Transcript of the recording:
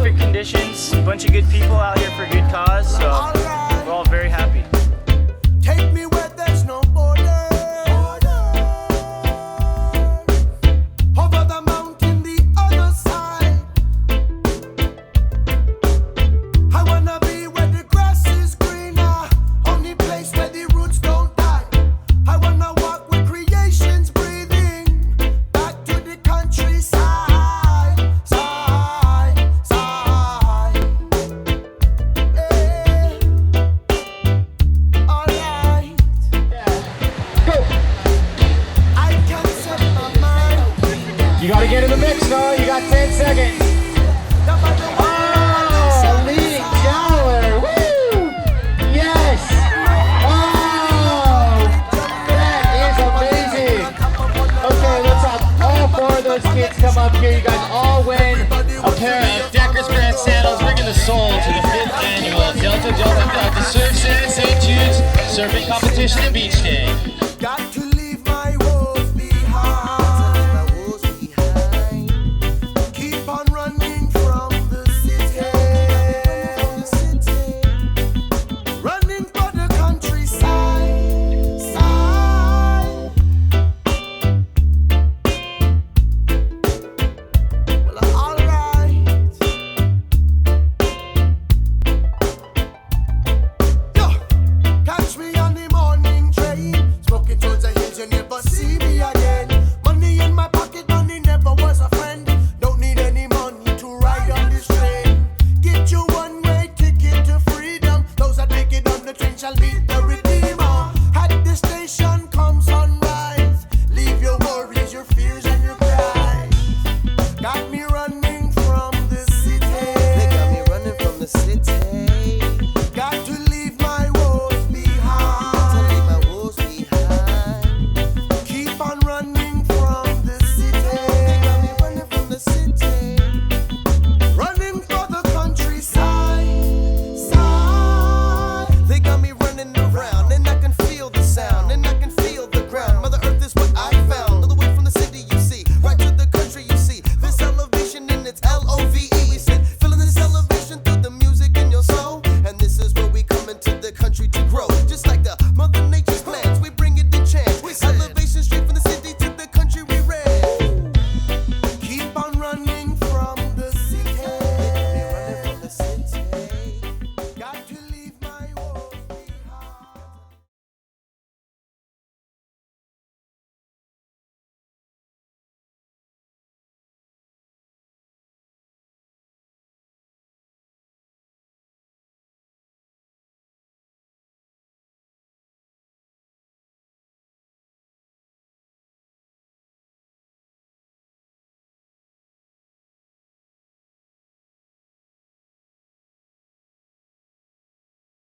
perfect conditions, a bunch of good people out here for a good cause, so we're all very happy. Take me where there's no border. Over the mountain, the other side. I wanna be where the grass is greener. Only place where the roots don't die. I wanna walk with creations breathing. Back to the countryside. Side, side. Hey. Alright. Go. I can set my mind. You gotta get in the mix, Noah. You got 10 seconds. Oh, leading dollar. Woo! Yes. Oh, that is amazing. Okay, let's have all 4 of those kids come up here. You guys all win a pair of Decker's Grand Sandals, bringing the soul to the 5th annual Delta Delta Delta Surf St. Jude's Surfing Competition and Beach Day.